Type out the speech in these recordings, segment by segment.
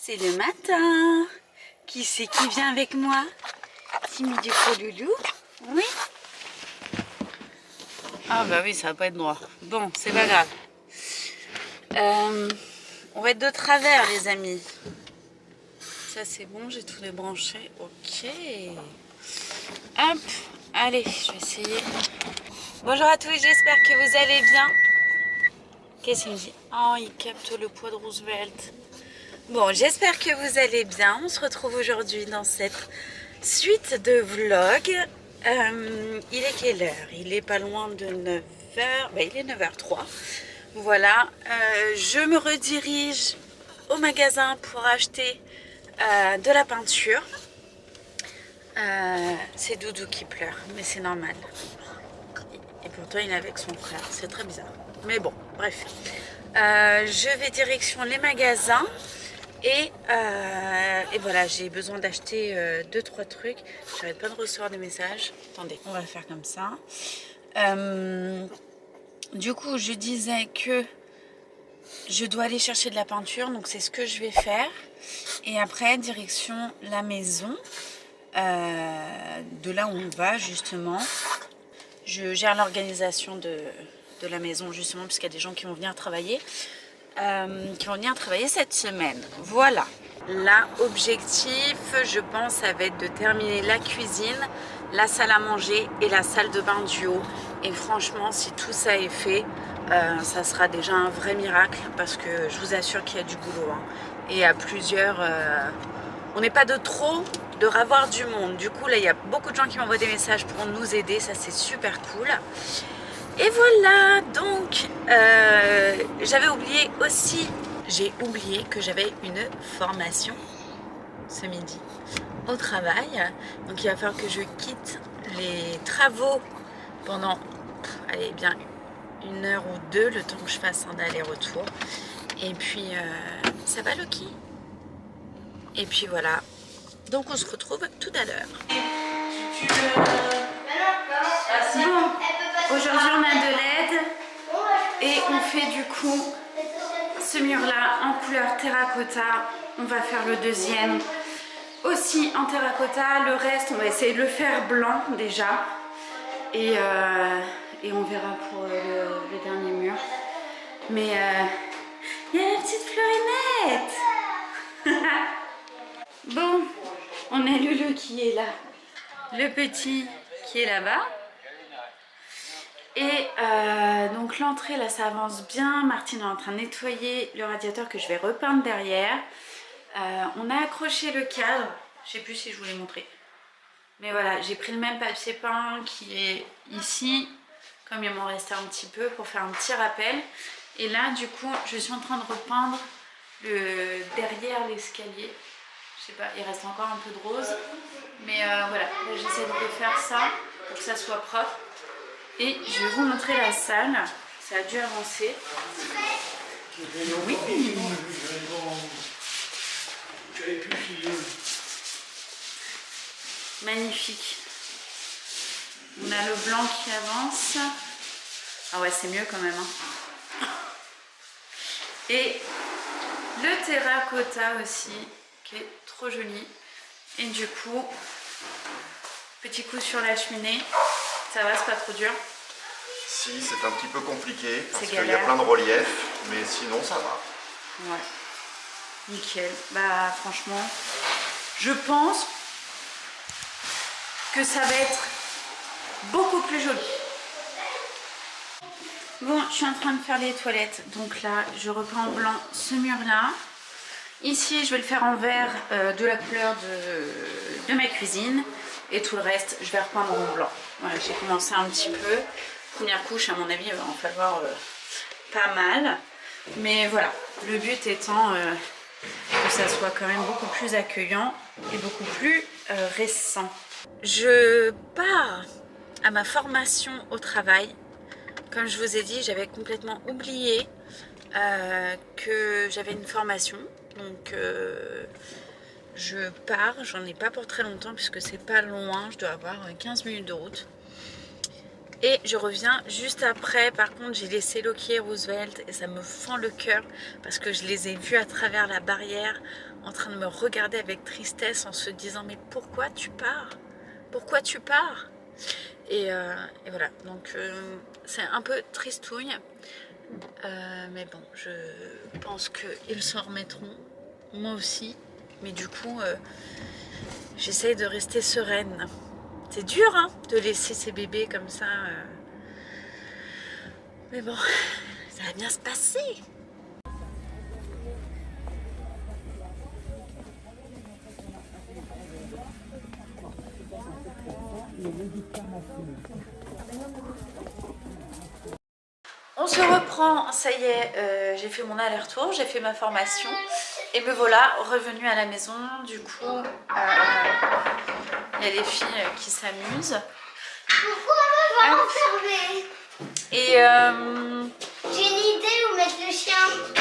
C'est le matin. Qui c'est qui vient avec moi? Timmy du loulou. Oui. Ah bah oui, ça va pas être noir. Bon, c'est pas grave. On va être de travers, les amis. Ça c'est bon, j'ai tout débranché. Ok. Hop. Allez, je vais essayer. Bonjour à tous, j'espère que vous allez bien. Qu'est-ce qu'il me dit? Oh, il capte le poids de Roosevelt. Bon, j'espère que vous allez bien. On se retrouve aujourd'hui dans cette suite de vlogs. Il est quelle heure? Il est pas loin de 9h. Ben, il est 9h03. Voilà. Je me redirige au magasin pour acheter de la peinture. C'est Doudou qui pleure, mais c'est normal. Et pourtant, il est avec son frère. C'est très bizarre. Mais bon, bref. Je vais direction les magasins. Et voilà, j'ai besoin d'acheter 2-3 trucs. J'arrête pas de recevoir des messages. Attendez, on va faire comme ça. Du coup, je disais que je dois aller chercher de la peinture. Donc, c'est ce que je vais faire. Et après, direction la maison. De là où on va, justement. Je gère l'organisation de la maison, justement, puisqu'il y a des gens qui vont venir travailler. Cette semaine. Voilà. Là, objectif, je pense, ça va être de terminer la cuisine, la salle à manger et la salle de bain du haut. Et franchement, si tout ça est fait, ça sera déjà un vrai miracle parce que je vous assure qu'il y a du boulot. Hein. Et à plusieurs, on n'est pas de trop de ravoir du monde. Du coup, là, il y a beaucoup de gens qui m'envoient des messages pour nous aider. Ça, c'est super cool. Et voilà, donc j'avais oublié aussi, j'ai oublié que j'avais une formation ce midi au travail. Donc il va falloir que je quitte les travaux pendant, allez, bien 1 heure ou 2, le temps que je fasse un aller-retour. Et puis, ça va Loki? Et puis voilà, donc on se retrouve tout à l'heure. Aujourd'hui on a de l'aide et on fait du coup ce mur là en couleur terracotta. On va faire le deuxième aussi en terracotta. Le reste on va essayer de le faire blanc déjà et on verra pour le dernier mur. Mais il y a la petite Florinette. Bon, on a Loulou qui est là, le petit qui est là-bas. Et donc l'entrée là ça avance bien. Martine est en train de nettoyer le radiateur que je vais repeindre derrière. On a accroché le cadre, je sais plus si je vous l'ai montré. Mais voilà, j'ai pris le même papier peint qui est ici, comme il m'en restait un petit peu pour faire un petit rappel. Et là du coup je suis en train de repeindre le derrière l'escalier. Je sais pas, il reste encore un peu de rose. Mais voilà, là j'essaie de refaire ça pour que ça soit propre. Et je vais vous montrer la salle. Ça a dû avancer. Oui. Magnifique. On a le blanc qui avance. Ah ouais, c'est mieux quand même. Hein. Et le terracotta aussi, qui est trop joli. Et du coup, petit coup sur la cheminée. Ça va, c'est pas trop dur? Si, c'est un petit peu compliqué parce qu'il y a plein de relief, mais sinon ça va. Ouais, nickel. Bah franchement, je pense que ça va être beaucoup plus joli. Bon, je suis en train de faire les toilettes. Donc là, je reprends en blanc ce mur-là. Ici, je vais le faire en vert de la couleur de ma cuisine. Et tout le reste, je vais repeindre en blanc. Voilà, j'ai commencé un petit peu. Première couche, à mon avis, il va en falloir pas mal. Mais voilà, le but étant que ça soit quand même beaucoup plus accueillant et beaucoup plus récent. Je pars à ma formation au travail. Comme je vous ai dit, j'avais complètement oublié que j'avais une formation. Donc je pars, j'en ai pas pour très longtemps puisque c'est pas loin, je dois avoir 15 minutes de route. Et je reviens juste après. Par contre, j'ai laissé Loki et Roosevelt et ça me fend le cœur parce que je les ai vus à travers la barrière en train de me regarder avec tristesse en se disant mais pourquoi tu pars? Pourquoi tu pars? Et voilà, donc c'est un peu tristouille. Mais bon, je pense qu'ils s'en remettront, moi aussi. Mais du coup, j'essaye de rester sereine. C'est dur hein, de laisser ces bébés comme ça. Mais bon, ça va bien se passer. On se reprend, ça y est, j'ai fait mon aller-retour, j'ai fait ma formation et me voilà revenue à la maison. Du coup, il y a les filles qui s'amusent. Pourquoi on va enfermer? Et j'ai une idée où mettre le chien.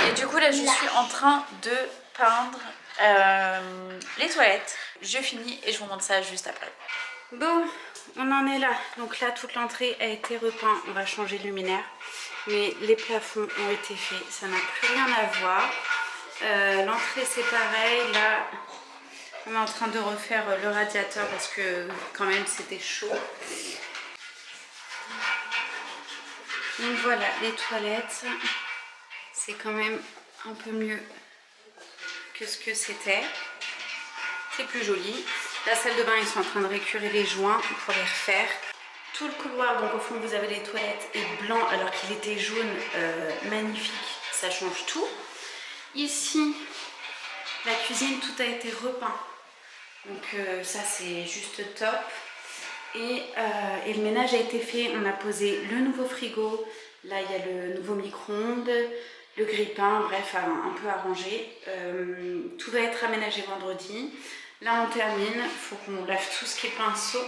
Et du coup là je suis en train de peindre les toilettes. Je finis et je vous montre ça juste après. Bon, on en est là. Donc là toute l'entrée a été repeinte. On va changer de luminaire. Mais les plafonds ont été faits. Ça n'a plus rien à voir. L'entrée c'est pareil. Là on est en train de refaire le radiateur parce que quand même c'était chaud. Donc voilà, les toilettes, c'est quand même un peu mieux que ce que c'était. C'est plus joli. La salle de bain, ils sont en train de récurer les joints pour les refaire. Tout le couloir, donc au fond vous avez les toilettes, est blanc alors qu'il était jaune, magnifique, ça change tout. Ici, la cuisine, tout a été repeint. Donc ça c'est juste top. Et le ménage a été fait, on a posé le nouveau frigo, là il y a le nouveau micro-ondes, le grille-pain, bref un peu arrangé. Tout va être aménagé vendredi. Là on termine, il faut qu'on lave tout ce qui est pinceau.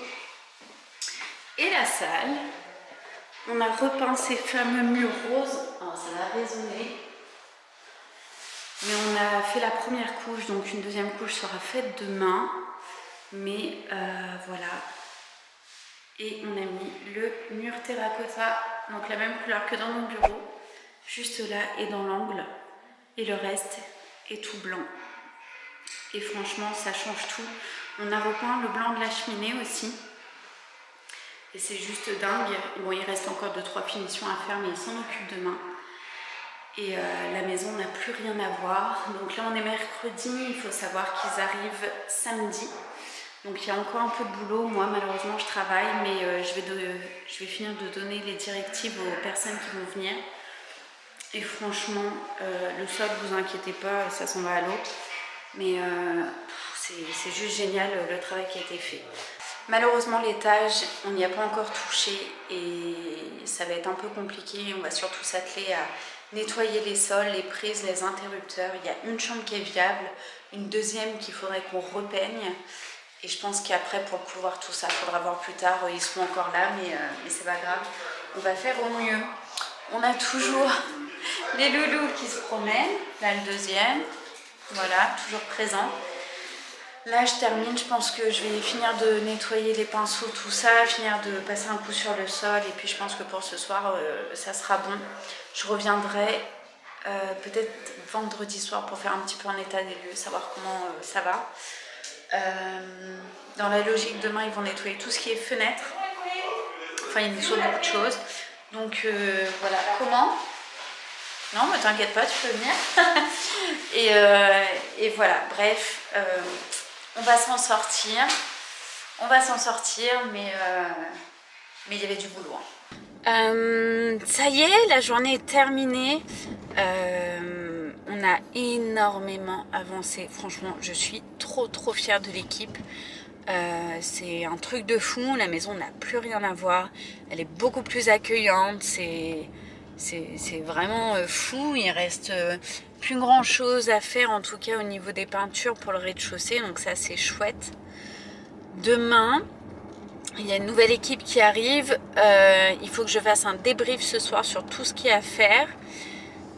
Et la salle, on a repeint ces fameux murs roses, alors ça va résonner. Mais on a fait la première couche, donc une deuxième couche sera faite demain. Mais voilà. Et on a mis le mur terracotta, donc la même couleur que dans mon bureau, juste là et dans l'angle. Et le reste est tout blanc. Et franchement, ça change tout. On a repeint le blanc de la cheminée aussi. Et c'est juste dingue. Bon, il reste encore 2-3 finitions à faire, mais ils s'en occupent demain. Et la maison n'a plus rien à voir. Donc là, on est mercredi. Il faut savoir qu'ils arrivent samedi. Donc il y a encore un peu de boulot, moi malheureusement je travaille, mais je vais finir de donner les directives aux personnes qui vont venir. Et franchement, le sol, vous inquiétez pas, ça s'en va à l'eau. Mais c'est juste génial le travail qui a été fait. Malheureusement l'étage, on n'y a pas encore touché et ça va être un peu compliqué. On va surtout s'atteler à nettoyer les sols, les prises, les interrupteurs. Il y a une chambre qui est viable, une deuxième qu'il faudrait qu'on repeigne. Et je pense qu'après, pour le couloir, tout ça, il faudra voir plus tard. Ils seront encore là, mais c'est pas grave. On va faire au mieux. On a toujours les loulous qui se promènent. Là, le deuxième. Voilà, toujours présent. Là, je termine. Je pense que je vais finir de nettoyer les pinceaux, tout ça. Finir de passer un coup sur le sol. Et puis, je pense que pour ce soir, ça sera bon. Je reviendrai peut-être vendredi soir pour faire un petit peu un état des lieux, savoir comment ça va. Dans la logique, demain ils vont nettoyer tout ce qui est fenêtre. Enfin, il nettoie beaucoup de choses. Donc voilà. Comment? Non, mais t'inquiète pas, tu peux venir. et voilà, bref, on va s'en sortir. On va s'en sortir, mais il y avait du boulot. Ça y est, la journée est terminée. On a énormément avancé. Franchement, je suis trop fière de l'équipe. C'est un truc de fou. La maison n'a plus rien à voir. Elle est beaucoup plus accueillante. C'est vraiment fou. Il reste plus grand chose à faire, en tout cas au niveau des peintures pour le rez-de-chaussée. Donc ça, c'est chouette. Demain, il y a une nouvelle équipe qui arrive. Il faut que je fasse un débrief ce soir sur tout ce qu'il y a à faire.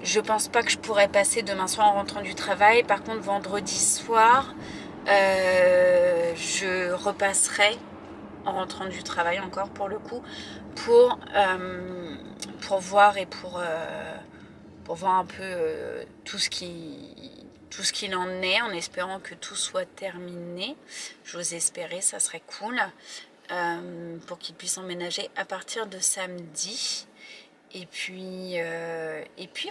Je pense pas que je pourrais passer demain soir en rentrant du travail. Par contre, vendredi soir, je repasserai en rentrant du travail encore pour le coup, pour voir et pour voir un peu tout ce qu'il en est, en espérant que tout soit terminé. J'ose espérer, ça serait cool, pour qu'il puisse emménager à partir de samedi. Et puis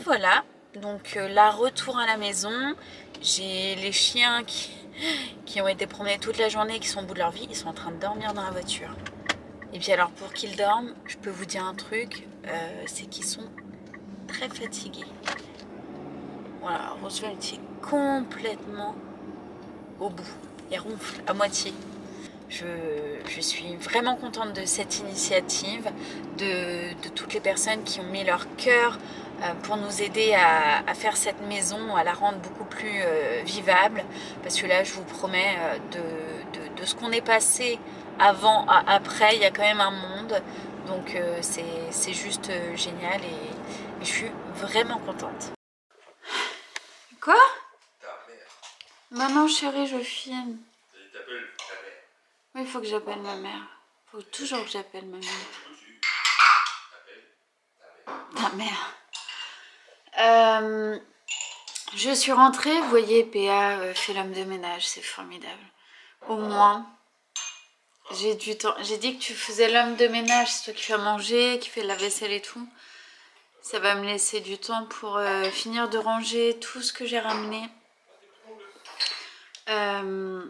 voilà. Donc là, retour à la maison. J'ai les chiens qui ont été promenés toute la journée, qui sont au bout de leur vie. Ils sont en train de dormir dans la voiture. Et puis alors, pour qu'ils dorment, je peux vous dire un truc, c'est qu'ils sont très fatigués. Voilà, Roosevelt est complètement au bout. Il ronfle à moitié. Je suis vraiment contente de cette initiative, de toutes les personnes qui ont mis leur cœur pour nous aider à faire cette maison, à la rendre beaucoup plus vivable. Parce que là, je vous promets, de ce qu'on est passé avant à après, il y a quand même un monde. Donc c'est juste génial et je suis vraiment contente. Quoi? Maman chérie, je filme. Oui, il faut que j'appelle ma mère. Il faut toujours que j'appelle ma mère. Ta mère. Je suis rentrée, vous voyez, PA fait l'homme de ménage, c'est formidable. Au moins, j'ai du temps. J'ai dit que tu faisais l'homme de ménage, c'est toi qui fais à manger, qui fait la vaisselle et tout. Ça va me laisser du temps pour finir de ranger tout ce que j'ai ramené.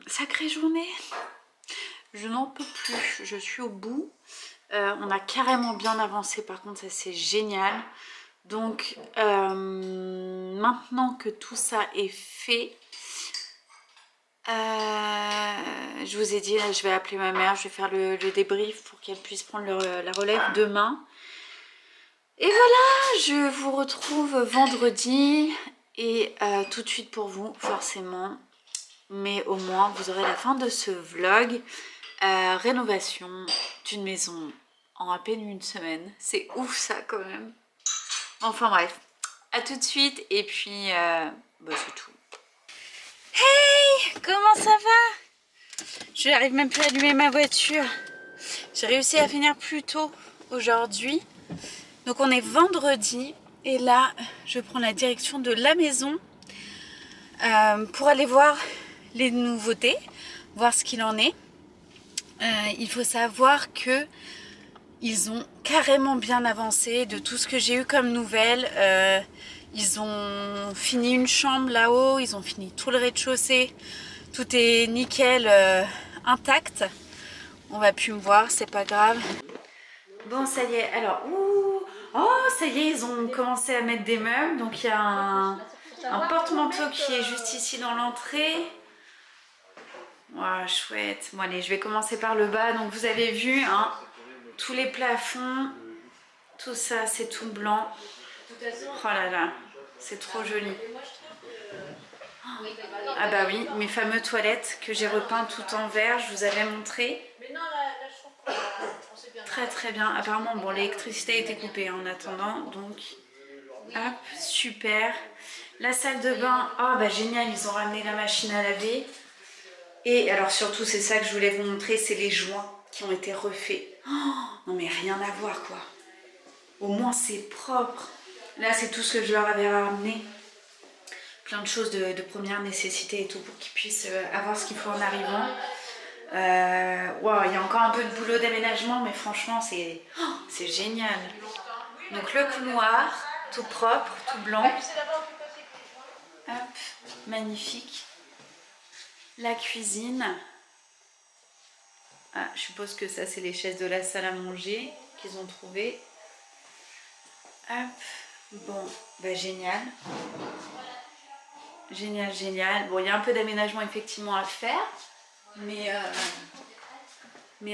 Sacrée journée. Je n'en peux plus, je suis au bout. On a carrément bien avancé, par contre ça c'est génial. Donc maintenant que tout ça est fait, je vous ai dit, là, je vais appeler ma mère, je vais faire le débrief pour qu'elle puisse prendre la relève demain. Et voilà, je vous retrouve vendredi et tout de suite pour vous, forcément. Mais au moins, vous aurez la fin de ce vlog. Rénovation d'une maison en à peine une semaine. C'est ouf ça quand même. Enfin bref, à tout de suite et puis c'est tout. Hey, comment ça va? Je n'arrive même plus à allumer ma voiture. J'ai réussi à finir plus tôt aujourd'hui. Donc on est vendredi et là je prends la direction de la maison pour aller voir les nouveautés, voir ce qu'il en est. Il faut savoir que ils ont carrément bien avancé de tout ce que j'ai eu comme nouvelles. Ils ont fini une chambre là-haut, ils ont fini tout le rez-de-chaussée. Tout est nickel, intact. On va plus me voir, c'est pas grave. Bon, ça y est. Alors, ça y est, ils ont commencé à mettre des meubles. Donc il y a un porte-manteau qui est juste ici dans l'entrée. Wow, chouette. Bon allez, je vais commencer par le bas. Donc vous avez vu, hein, tous les plafonds, tout ça c'est tout blanc. Oh là là, c'est trop joli. Ah bah oui, mes fameuses toilettes que j'ai repeintes tout en vert, je vous avais montré. Très très bien. Apparemment, bon, l'électricité a été coupée en attendant, donc hop, super. La salle de bain, oh bah génial, ils ont ramené la machine à laver. Et alors surtout, c'est ça que je voulais vous montrer, c'est les joints qui ont été refaits. Oh, non mais rien à voir quoi. Au moins c'est propre. Là c'est tout ce que je leur avais ramené. Plein de choses de première nécessité et tout pour qu'ils puissent avoir ce qu'il faut en arrivant. Wow, il y a encore un peu de boulot d'aménagement, mais franchement c'est génial. Donc le couloir, tout propre, tout blanc. Hop, magnifique. La cuisine. Ah, je suppose que ça c'est les chaises de la salle à manger qu'ils ont trouvées. Hop, bon, bah génial. Génial, génial. Bon, il y a un peu d'aménagement effectivement à faire, mais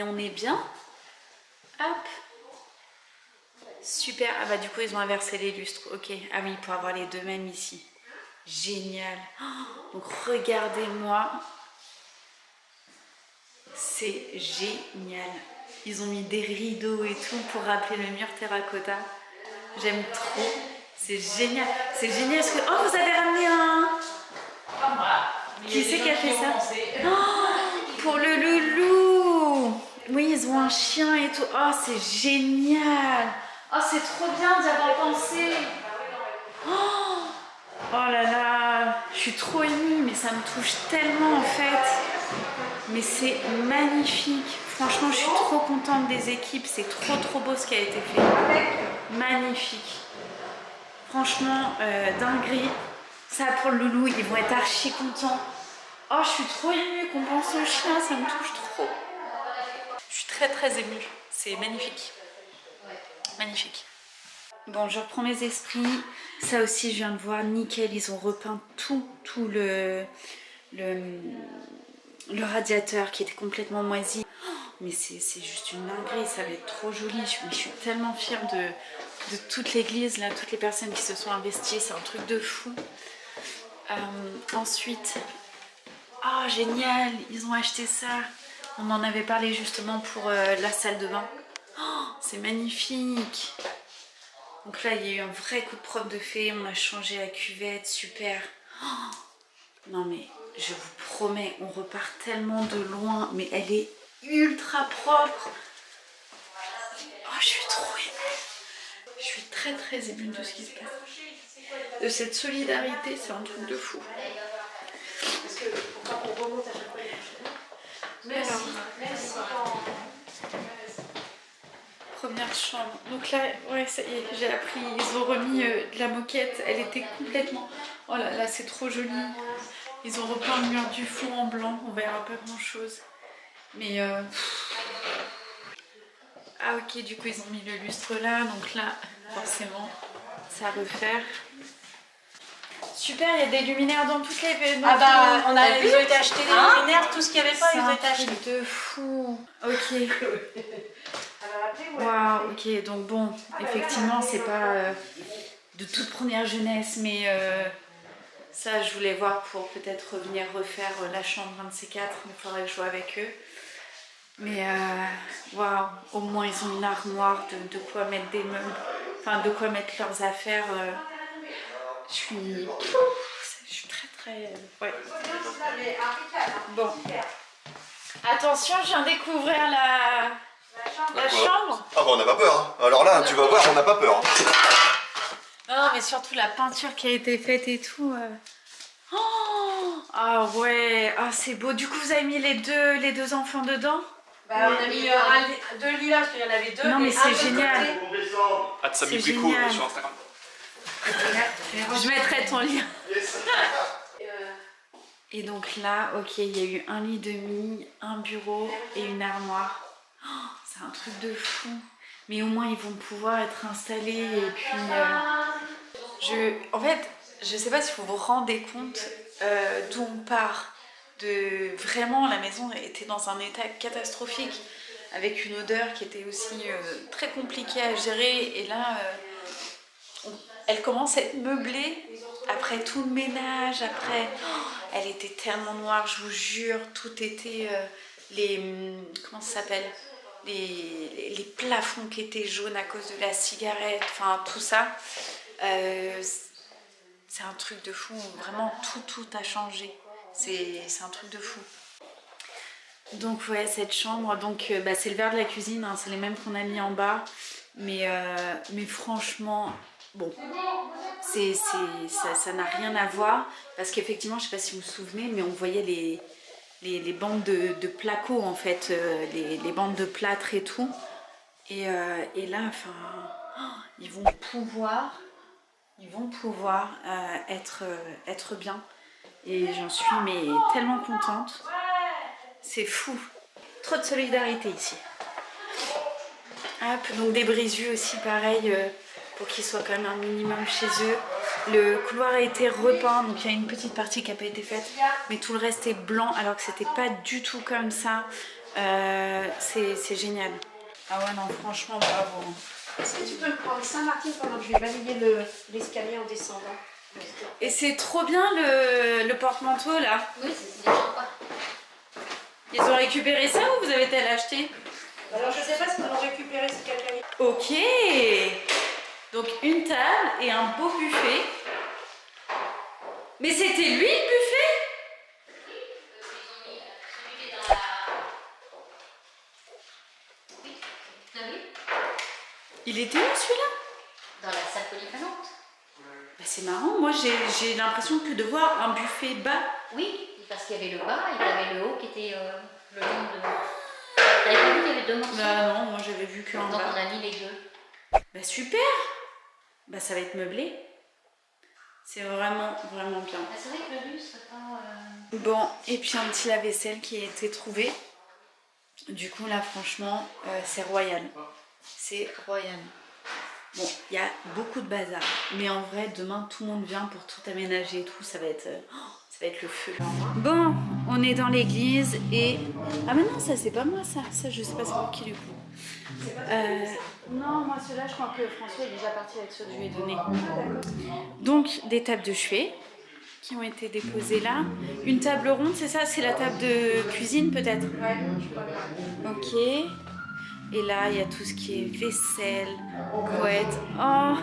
on est bien. Hop. Super. Ah bah du coup ils ont inversé les lustres. Ok. Ah oui, pour avoir les deux mêmes ici. Génial. Oh, donc regardez-moi. C'est génial. Ils ont mis des rideaux et tout pour rappeler le mur terracotta. J'aime trop. C'est génial. C'est génial parce que... Oh, vous avez ramené un... Qui c'est qui a fait ça? Oh, pour le loulou. Oui, chien et tout. Oh, c'est génial. Oh, c'est trop bien d'y avoir pensé. Oh, oh là là, je suis trop émue, mais ça me touche tellement en fait. Mais c'est magnifique. Franchement, je suis trop contente des équipes. C'est trop beau ce qui a été fait. Magnifique. Franchement, dinguerie. Ça pour le loulou, ils vont être archi contents. Oh, je suis trop émue qu'on pense au chien, ça me touche trop. Je suis très émue. C'est magnifique. Magnifique. Bon, je reprends mes esprits. Ça aussi, je viens de voir, nickel. Ils ont repeint tout le radiateur qui était complètement moisi. Oh, mais c'est juste une dinguerie, ça va être trop joli. Je suis tellement fière de toute l'église, là, toutes les personnes qui se sont investies. C'est un truc de fou. Ensuite, oh génial, ils ont acheté ça. On en avait parlé justement pour la salle de bain. Oh, c'est magnifique. Donc là, il y a eu un vrai coup de propre de fait. On a changé la cuvette, super. Oh, non mais, je vous promets, on repart tellement de loin. Mais elle est ultra propre. Oh, je suis trop émue. Je suis très émue de ce qui se passe. De cette solidarité, c'est un truc de fou. Parce que pour qu'on remonte à chaque fois. Merci. Première chambre. Donc là, ouais, ça y est, j'ai appris. Ils ont remis de la moquette. Elle était complètement. Oh là là, c'est trop joli. Ils ont repeint le mur du fond en blanc. On verra pas grand chose. Mais. Ah, ok, du coup, ils ont mis le lustre là. Donc là, forcément, ça à refaire. Super, il y a des luminaires dans toutes les... Ils ont été achetés des luminaires, tout ce qu'il n'y avait pas, ils ont été achetés. C'est de fou. Ok. Waouh, ok, donc bon, effectivement, c'est pas de toute première jeunesse, mais ça, je voulais voir pour peut-être venir refaire la chambre 1 de ces 4, il faudrait que je joue avec eux. Mais waouh, au moins ils ont une armoire, de quoi mettre des meubles, enfin de quoi mettre leurs affaires. Je suis très... Ouais. Bon. Attention, je viens de découvrir la chambre. Ah bah on n'a pas peur, hein. Alors là, tu vas voir, on n'a pas peur. Non, mais surtout la peinture qui a été faite et tout. Oh, ah ouais, ah, c'est beau. Du coup, vous avez mis les deux enfants dedans? Bah, on a mis deux lits là, parce qu'il y en avait deux. Non, mais c'est génial. Samy Brico sur Instagram. Je mettrai ton lien. Et donc là, ok, il y a eu un lit demi, un bureau et une armoire. Oh, c'est un truc de fou. Mais au moins, ils vont pouvoir être installés. Et puis, en fait, je sais pas si vous vous rendez compte d'où on part. Vraiment, la maison était dans un état catastrophique, avec une odeur qui était aussi très compliquée à gérer. Et là, elle commence à être meublée après tout le ménage. Après, elle était tellement noire, je vous jure. Tout était comment ça s'appelle, les plafonds qui étaient jaunes à cause de la cigarette. Enfin, tout ça. C'est un truc de fou. Vraiment, tout a changé. C'est un truc de fou. Donc ouais, cette chambre, donc c'est le verre de la cuisine, hein, c'est les mêmes qu'on a mis en bas, mais franchement, bon, ça n'a rien à voir, parce qu'effectivement, je sais pas si vous vous souvenez, mais on voyait les bandes de placo en fait, les bandes de plâtre et tout, et là, enfin, ils vont pouvoir être bien. Et j'en suis mais tellement contente. C'est fou. Trop de solidarité ici. Hop, donc des brise-vue aussi pareil pour qu'ils soient quand même un minimum chez eux. Le couloir a été repeint, donc il y a une petite partie qui n'a pas été faite, mais tout le reste est blanc alors que c'était pas du tout comme ça. C'est génial. Ah ouais non franchement bravo. Est-ce que tu peux me prendre Saint-Martin pendant que je vais balayer l'escalier en descendant? Et c'est trop bien le porte-manteau là. Oui, c'est sympa. Ils ont récupéré ça ou vous avez été l'acheter? Alors je sais pas si on a récupéré ce quelqu'un. Ok. Donc une table et un beau buffet. Mais c'était lui le buffet? Oui, Il était où celui-là? Dans la salle polyvalente. Bah, c'est marrant, moi j'ai l'impression que de voir un buffet bas. Oui, parce qu'il y avait le bas et il y avait le haut qui était le long de... T'avais pas vu qu'il y avait deux morceaux? Bah non, moi j'avais vu qu'en Donc bas. on a mis les deux. Bah super. Bah ça va être meublé. C'est vraiment, vraiment bien. Bah, c'est vrai que le luxe, c'est pas... Bon, et puis un petit lave-vaisselle qui a été trouvé. Du coup là franchement, c'est royal. C'est royal. Bon, il y a beaucoup de bazar. Mais en vrai, demain, tout le monde vient pour tout aménager et tout. Ça va être le feu. Bon, on est dans l'église et... Ah mais non, ça c'est pas moi ça. Ça je sais pas c'est pour qui du coup. Non, moi ceux-là, je crois que François est déjà parti avec ceux que je lui ai donnés. Donc, des tables de chevet qui ont été déposées là. Une table ronde, c'est ça? C'est la table de cuisine peut-être? Ouais, je crois bien. Ok. Et là, il y a tout ce qui est vaisselle, couette. Oh,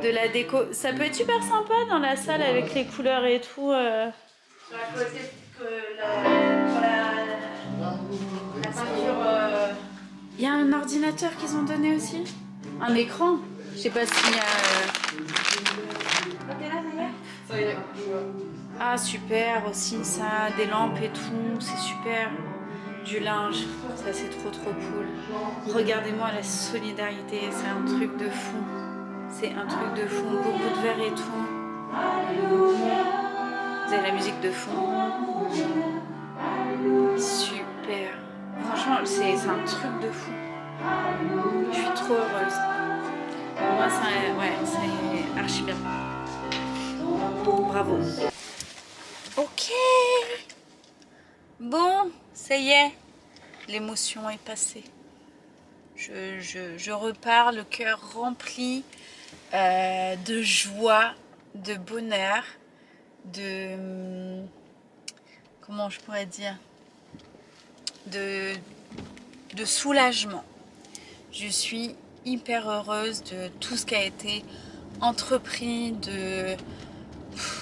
de la déco. Ça peut être super sympa dans la salle avec les couleurs et tout. Sur la côté que la peinture. Il y a un ordinateur qu'ils ont donné aussi. Un écran. Je sais pas s'il y a... T'es là, ça y est? Ah super aussi ça, des lampes et tout, c'est super. Du linge, ça c'est trop cool. Regardez-moi la solidarité, c'est un truc de fou. C'est un truc de fou, beaucoup de verre et tout. Vous avez la musique de fond. Super. Franchement, c'est un truc de fou. Je suis trop heureuse. Moi, c'est archi bien. Bravo. Ok. Bon, ça y est. L'émotion est passée. Je repars, le cœur rempli de joie, de bonheur, de... Comment je pourrais dire? De soulagement. Je suis hyper heureuse de tout ce qui a été entrepris,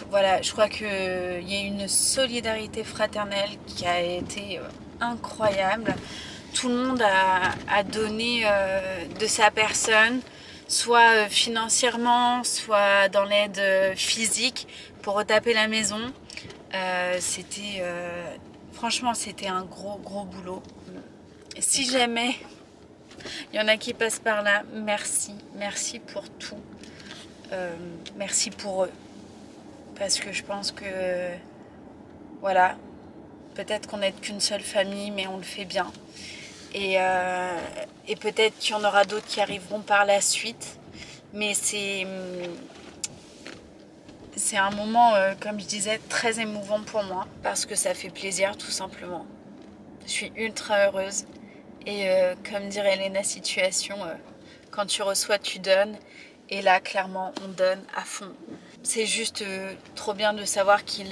voilà, je crois qu'il y a une solidarité fraternelle qui a été incroyable. Tout le monde a donné de sa personne, soit financièrement, soit dans l'aide physique pour retaper la maison. Franchement, c'était un gros boulot. Si jamais il y en a qui passent par là, merci pour tout. Merci pour eux. Parce que je pense que, voilà, peut-être qu'on n'est qu'une seule famille, mais on le fait bien. Et peut-être qu'il y en aura d'autres qui arriveront par la suite. Mais c'est un moment, comme je disais, très émouvant pour moi. Parce que ça fait plaisir, tout simplement. Je suis ultra heureuse. Et comme dirait Léna Situation, quand tu reçois, tu donnes. Et là, clairement, on donne à fond. C'est juste trop bien de savoir qu'ils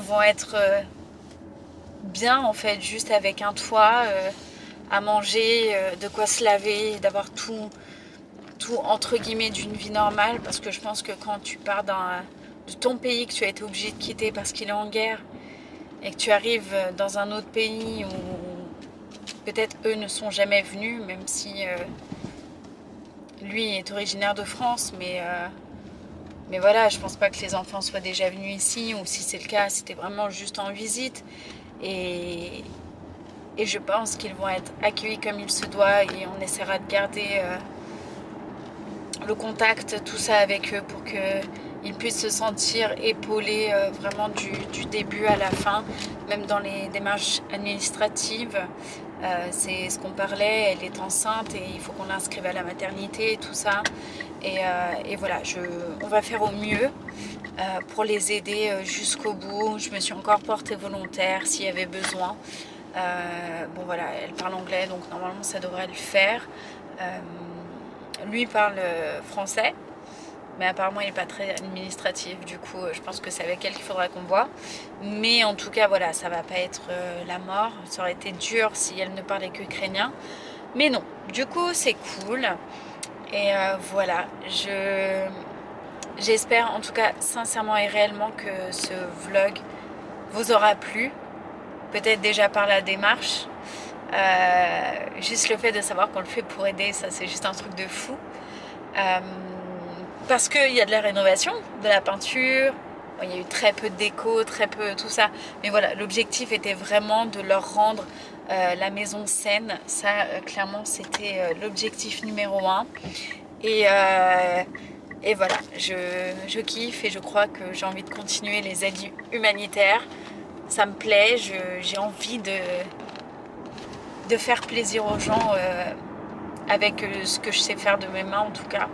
vont être bien, en fait, juste avec un toit, à manger, de quoi se laver, d'avoir tout entre guillemets d'une vie normale. Parce que je pense que quand tu pars de ton pays, que tu as été obligé de quitter parce qu'il est en guerre, et que tu arrives dans un autre pays où peut-être eux ne sont jamais venus, même si lui est originaire de France, mais voilà, je pense pas que les enfants soient déjà venus ici, ou si c'est le cas, c'était vraiment juste en visite. Et je pense qu'ils vont être accueillis comme il se doit, et on essaiera de garder le contact, tout ça avec eux, pour qu'ils puissent se sentir épaulés vraiment du début à la fin, même dans les démarches administratives. C'est ce qu'on parlait, elle est enceinte et il faut qu'on l'inscrive à la maternité et tout ça. Et voilà, on va faire au mieux pour les aider jusqu'au bout. Je me suis encore portée volontaire s'il y avait besoin. Bon voilà, elle parle anglais, donc normalement ça devrait le faire. Lui parle français, mais apparemment il n'est pas très administratif, du coup je pense que c'est avec elle qu'il faudra qu'on voit. Mais en tout cas voilà, ça va pas être la mort. Ça aurait été dur si elle ne parlait qu'ukrainien, mais non, du coup c'est cool. Et voilà, j'espère en tout cas sincèrement et réellement que ce vlog vous aura plu, peut-être déjà par la démarche, Juste le fait de savoir qu'on le fait pour aider, ça c'est juste un truc de fou. Parce qu'il y a de la rénovation, de la peinture, bon, il y a eu très peu de déco, très peu tout ça. Mais voilà, l'objectif était vraiment de leur rendre la maison saine. Ça, clairement, c'était l'objectif numéro 1. Et voilà, je kiffe et je crois que j'ai envie de continuer les aides humanitaires. Ça me plaît, j'ai envie de faire plaisir aux gens avec ce que je sais faire de mes mains en tout cas.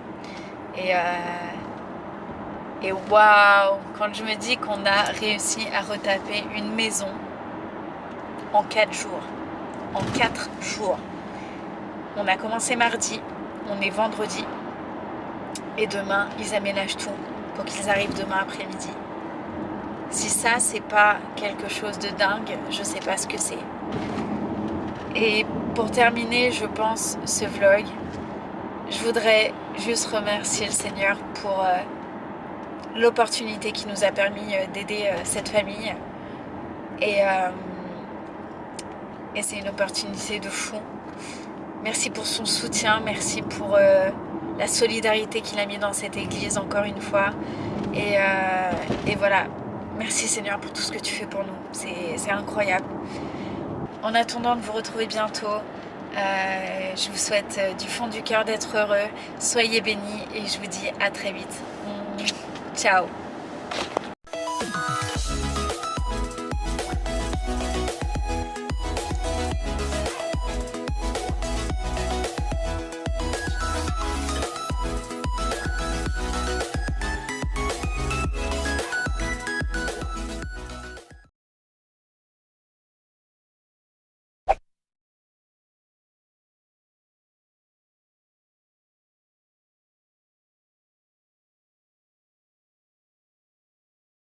Et waouh, quand je me dis qu'on a réussi à retaper une maison en 4 jours. En 4 jours. On a commencé mardi, on est vendredi. Et demain, ils aménagent tout pour qu'ils arrivent demain après-midi. Si ça, c'est pas quelque chose de dingue, je sais pas ce que c'est. Et pour terminer, je pense, ce vlog, je voudrais juste remercier le Seigneur pour l'opportunité qui nous a permis d'aider cette famille. Et c'est une opportunité de fou. Merci pour son soutien, merci pour la solidarité qu'il a mis dans cette église encore une fois. Et voilà, merci Seigneur pour tout ce que tu fais pour nous, c'est incroyable. En attendant de vous retrouver bientôt, je vous souhaite du fond du cœur d'être heureux, soyez bénis et je vous dis à très vite. Ciao.